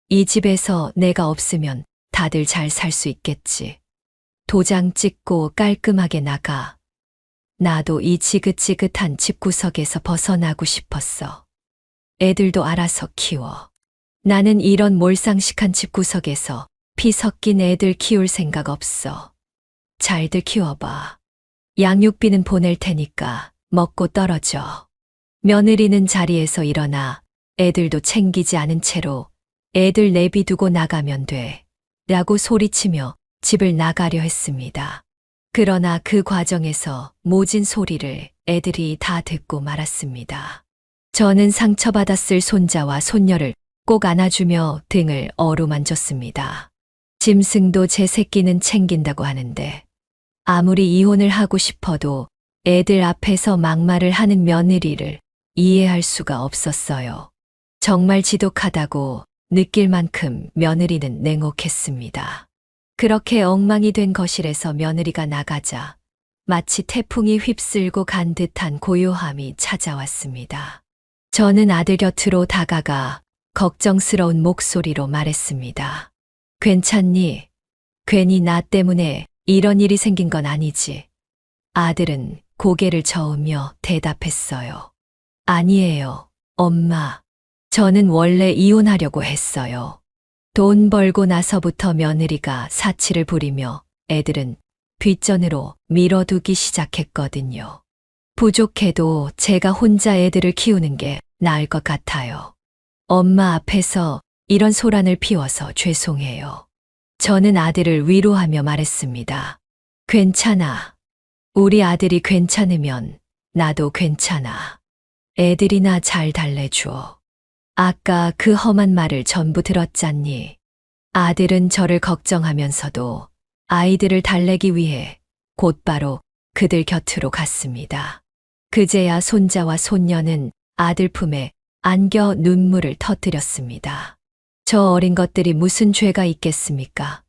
Speaker 1: 이 집에서 내가 없으면 다들 잘 살 수 있겠지. 도장 찍고 깔끔하게 나가. 나도 이 지긋지긋한 집구석에서 벗어나고 싶었어. 애들도 알아서 키워. 나는 이런 몰상식한 집구석에서 피 섞인 애들 키울 생각 없어. 잘들 키워봐. 양육비는 보낼 테니까 먹고 떨어져. 며느리는 자리에서 일어나 애들도 챙기지 않은 채로 애들 내비두고 나가면 돼. 라고 소리치며 집을 나가려 했습니다. 그러나 그 과정에서 모진 소리를 애들이 다 듣고 말았습니다. 저는 상처받았을 손자와 손녀를 꼭 안아주며 등을 어루만졌습니다. 짐승도 제 새끼는 챙긴다고 하는데 아무리 이혼을 하고 싶어도 애들 앞에서 막말을 하는 며느리를 이해할 수가 없었어요. 정말 지독하다고 느낄 만큼 며느리는 냉혹했습니다. 그렇게 엉망이 된 거실에서 며느리가 나가자 마치 태풍이 휩쓸고 간 듯한 고요함이 찾아왔습니다. 저는 아들 곁으로 다가가 걱정스러운 목소리로 말했습니다. 괜찮니? 괜히 나 때문에 이런 일이 생긴 건 아니지. 아들은 고개를 저으며 대답했어요. 아니에요, 엄마. 저는 원래 이혼하려고 했어요. 돈 벌고 나서부터 며느리가 사치를 부리며 애들은 뒷전으로 밀어두기 시작했거든요. 부족해도 제가 혼자 애들을 키우는 게 나을 것 같아요. 엄마 앞에서 이런 소란을 피워서 죄송해요. 저는 아들을 위로하며 말했습니다. 괜찮아. 우리 아들이 괜찮으면 나도 괜찮아. 애들이나 잘 달래줘. 아까 그 험한 말을 전부 들었잖니. 아들은 저를 걱정하면서도 아이들을 달래기 위해 곧바로 그들 곁으로 갔습니다. 그제야 손자와 손녀는 아들 품에 안겨 눈물을 터뜨렸습니다. 저 어린 것들이 무슨 죄가 있겠습니까?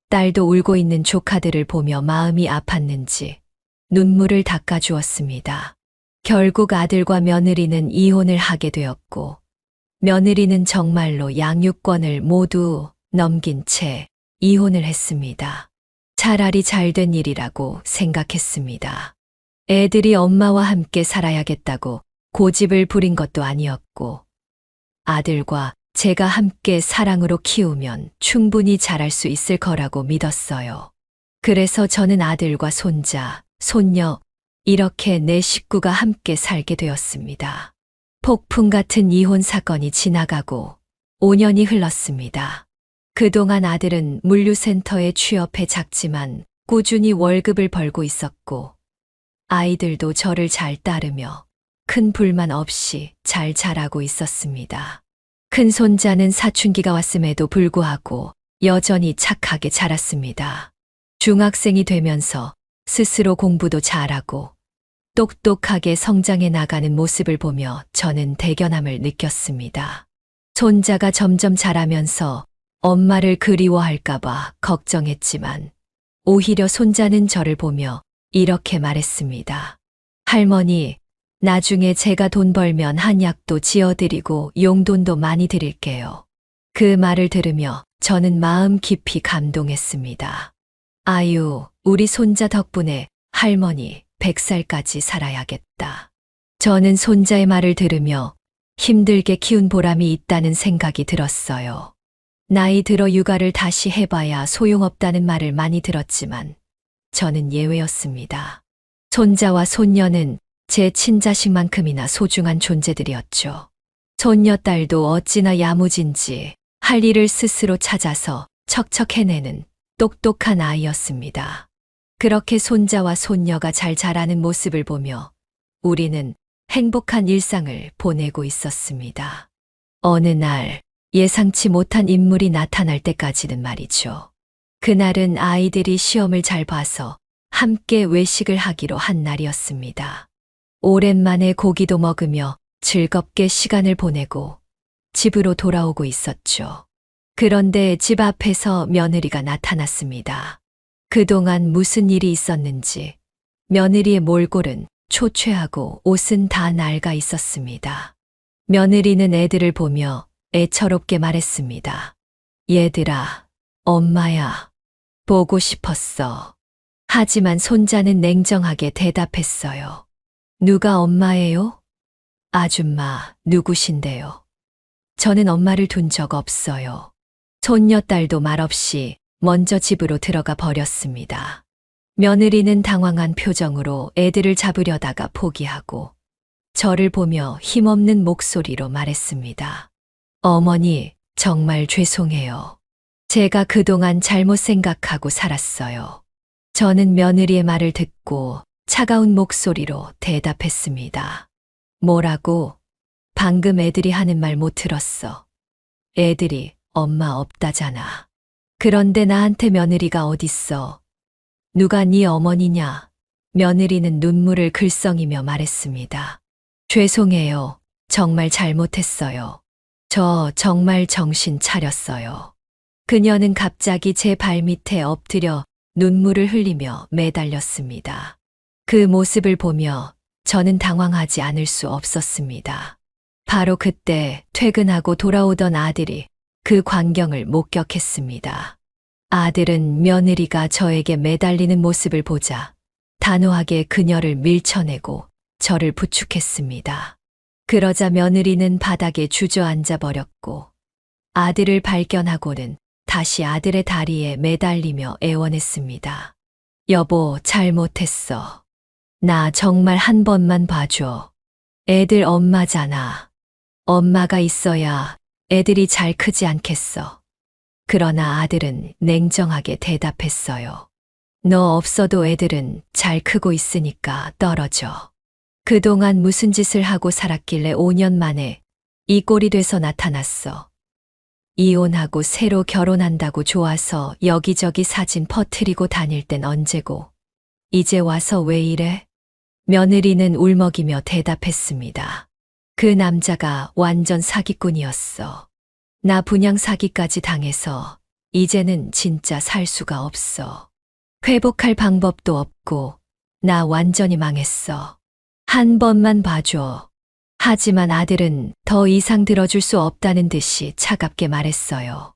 Speaker 1: 딸도 울고 있는 조카들을 보며 마음이 아팠는지 눈물을 닦아주었습니다. 결국 아들과 며느리는 이혼을 하게 되었고, 며느리는 정말로 양육권을 모두 넘긴 채 이혼을 했습니다. 차라리 잘된 일이라고 생각했습니다. 애들이 엄마와 함께 살아야겠다고 고집을 부린 것도 아니었고, 아들과 제가 함께 사랑으로 키우면 충분히 잘할 수 있을 거라고 믿었어요. 그래서 저는 아들과 손자, 손녀, 이렇게 내 식구가 함께 살게 되었습니다. 폭풍 같은 이혼 사건이 지나가고 5년이 흘렀습니다. 그동안 아들은 물류센터에 취업해 작지만 꾸준히 월급을 벌고 있었고, 아이들도 저를 잘 따르며 큰 불만 없이 잘 자라고 있었습니다. 큰 손자는 사춘기가 왔음에도 불구하고 여전히 착하게 자랐습니다. 중학생이 되면서 스스로 공부도 잘하고 똑똑하게 성장해 나가는 모습을 보며 저는 대견함을 느꼈습니다. 손자가 점점 자라면서 엄마를 그리워할까봐 걱정했지만, 오히려 손자는 저를 보며 이렇게 말했습니다. 할머니, 나중에 제가 돈 벌면 한약도 지어드리고 용돈도 많이 드릴게요. 그 말을 들으며 저는 마음 깊이 감동했습니다. 아유, 우리 손자 덕분에 할머니 100살까지 살아야겠다. 저는 손자의 말을 들으며 힘들게 키운 보람이 있다는 생각이 들었어요. 나이 들어 육아를 다시 해봐야 소용없다는 말을 많이 들었지만 저는 예외였습니다. 손자와 손녀는 제 친자식만큼이나 소중한 존재들이었죠. 손녀딸도 어찌나 야무진지 할 일을 스스로 찾아서 척척 해내는 똑똑한 아이였습니다. 그렇게 손자와 손녀가 잘 자라는 모습을 보며 우리는 행복한 일상을 보내고 있었습니다. 어느 날 예상치 못한 인물이 나타날 때까지는 말이죠. 그날은 아이들이 시험을 잘 봐서 함께 외식을 하기로 한 날이었습니다. 오랜만에 고기도 먹으며 즐겁게 시간을 보내고 집으로 돌아오고 있었죠. 그런데 집 앞에서 며느리가 나타났습니다. 그동안 무슨 일이 있었는지 며느리의 몰골은 초췌하고 옷은 다 낡아 있었습니다. 며느리는 애들을 보며 애처롭게 말했습니다. 얘들아, 엄마야, 보고 싶었어. 하지만 손자는 냉정하게 대답했어요. 누가 엄마예요? 아줌마, 누구신데요? 저는 엄마를 둔 적 없어요. 손녀딸도 말없이 먼저 집으로 들어가 버렸습니다. 며느리는 당황한 표정으로 애들을 잡으려다가 포기하고 저를 보며 힘없는 목소리로 말했습니다. 어머니, 정말 죄송해요. 제가 그동안 잘못 생각하고 살았어요. 저는 며느리의 말을 듣고 차가운 목소리로 대답했습니다. 뭐라고? 방금 애들이 하는 말 못 들었어. 애들이 엄마 없다잖아. 그런데 나한테 며느리가 어딨어? 누가 네 어머니냐? 며느리는 눈물을 글썽이며 말했습니다. 죄송해요. 정말 잘못했어요. 저 정말 정신 차렸어요. 그녀는 갑자기 제 발밑에 엎드려 눈물을 흘리며 매달렸습니다. 그 모습을 보며 저는 당황하지 않을 수 없었습니다. 바로 그때 퇴근하고 돌아오던 아들이 그 광경을 목격했습니다. 아들은 며느리가 저에게 매달리는 모습을 보자 단호하게 그녀를 밀쳐내고 저를 부축했습니다. 그러자 며느리는 바닥에 주저앉아 버렸고 아들을 발견하고는 다시 아들의 다리에 매달리며 애원했습니다. 여보, 잘못했어. 나 정말 한 번만 봐줘. 애들 엄마잖아. 엄마가 있어야 애들이 잘 크지 않겠어. 그러나 아들은 냉정하게 대답했어요. 너 없어도 애들은 잘 크고 있으니까 떨어져. 그동안 무슨 짓을 하고 살았길래 5년 만에 이 꼴이 돼서 나타났어. 이혼하고 새로 결혼한다고 좋아서 여기저기 사진 퍼뜨리고 다닐 땐 언제고 이제 와서 왜 이래? 며느리는 울먹이며 대답했습니다. 그 남자가 완전 사기꾼이었어. 나 분양 사기까지 당해서 이제는 진짜 살 수가 없어. 회복할 방법도 없고 나 완전히 망했어. 한 번만 봐줘. 하지만 아들은 더 이상 들어줄 수 없다는 듯이 차갑게 말했어요.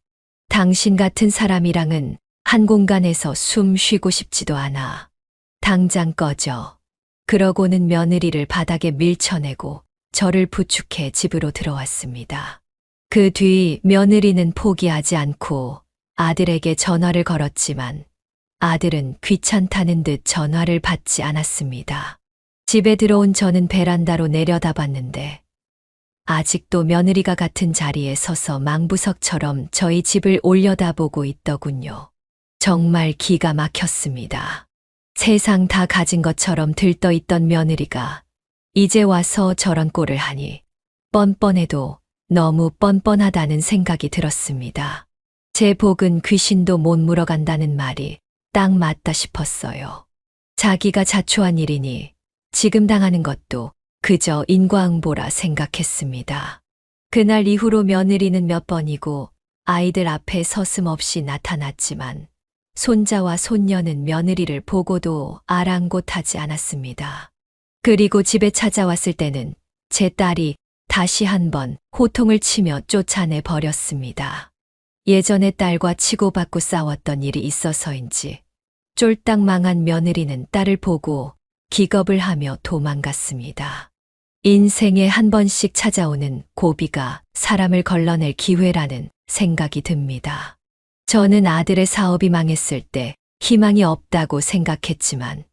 Speaker 1: 당신 같은 사람이랑은 한 공간에서 숨 쉬고 싶지도 않아. 당장 꺼져. 그러고는 며느리를 바닥에 밀쳐내고 저를 부축해 집으로 들어왔습니다. 그 뒤 며느리는 포기하지 않고 아들에게 전화를 걸었지만 아들은 귀찮다는 듯 전화를 받지 않았습니다. 집에 들어온 저는 베란다로 내려다봤는데 아직도 며느리가 같은 자리에 서서 망부석처럼 저희 집을 올려다보고 있더군요. 정말 기가 막혔습니다. 세상 다 가진 것처럼 들떠있던 며느리가 이제 와서 저런 꼴을 하니 뻔뻔해도 너무 뻔뻔하다는 생각이 들었습니다. 제 복은 귀신도 못 물어간다는 말이 딱 맞다 싶었어요. 자기가 자초한 일이니 지금 당하는 것도 그저 인과응보라 생각했습니다. 그날 이후로 며느리는 몇 번이고 아이들 앞에 서슴없이 나타났지만 손자와 손녀는 며느리를 보고도 아랑곳하지 않았습니다. 그리고 집에 찾아왔을 때는 제 딸이 다시 한번 호통을 치며 쫓아내 버렸습니다. 예전에 딸과 치고받고 싸웠던 일이 있어서인지 쫄딱 망한 며느리는 딸을 보고 기겁을 하며 도망갔습니다. 인생에 한 번씩 찾아오는 고비가 사람을 걸러낼 기회라는 생각이 듭니다. 저는 아들의 사업이 망했을 때 희망이 없다고 생각했지만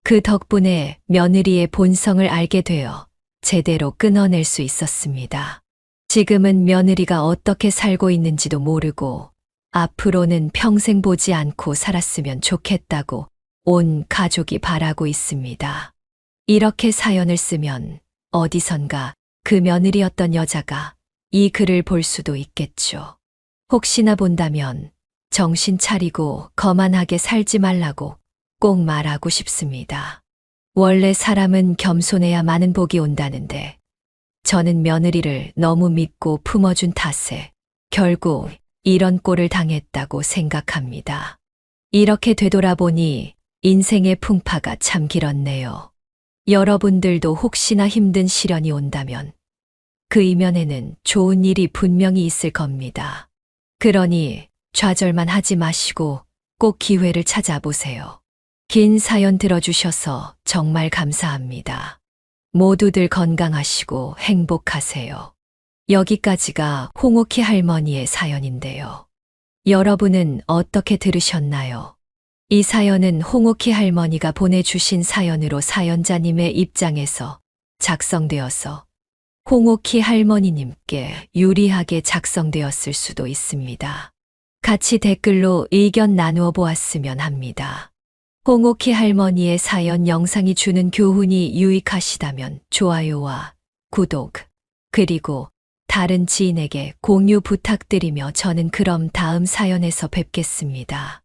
Speaker 1: 그 덕분에 며느리의 본성을 알게 되어 제대로 끊어낼 수 있었습니다. 지금은 며느리가 어떻게 살고 있는지도 모르고 앞으로는 평생 보지 않고 살았으면 좋겠다고 온 가족이 바라고 있습니다. 이렇게 사연을 쓰면 어디선가 그 며느리였던 여자가 이 글을 볼 수도 있겠죠. 혹시나 본다면 정신 차리고 거만하게 살지 말라고 꼭 말하고 싶습니다. 원래 사람은 겸손해야 많은 복이 온다는데 저는 며느리를 너무 믿고 품어준 탓에 결국 이런 꼴을 당했다고 생각합니다. 이렇게 되돌아보니 인생의 풍파가 참 길었네요. 여러분들도 혹시나 힘든 시련이 온다면 그 이면에는 좋은 일이 분명히 있을 겁니다. 그러니 좌절만 하지 마시고 꼭 기회를 찾아보세요. 긴 사연 들어주셔서 정말 감사합니다. 모두들 건강하시고 행복하세요. 여기까지가 홍옥희 할머니의 사연인데요. 여러분은 어떻게 들으셨나요? 이 사연은 홍옥희 할머니가 보내주신 사연으로 사연자님의 입장에서 작성되어서 홍옥희 할머니님께 유리하게 작성되었을 수도 있습니다. 같이 댓글로 의견 나누어 보았으면 합니다. 홍옥희 할머니의 사연 영상이 주는 교훈이 유익하시다면 좋아요와 구독, 그리고 다른 지인에게 공유 부탁드리며 저는 그럼 다음 사연에서 뵙겠습니다.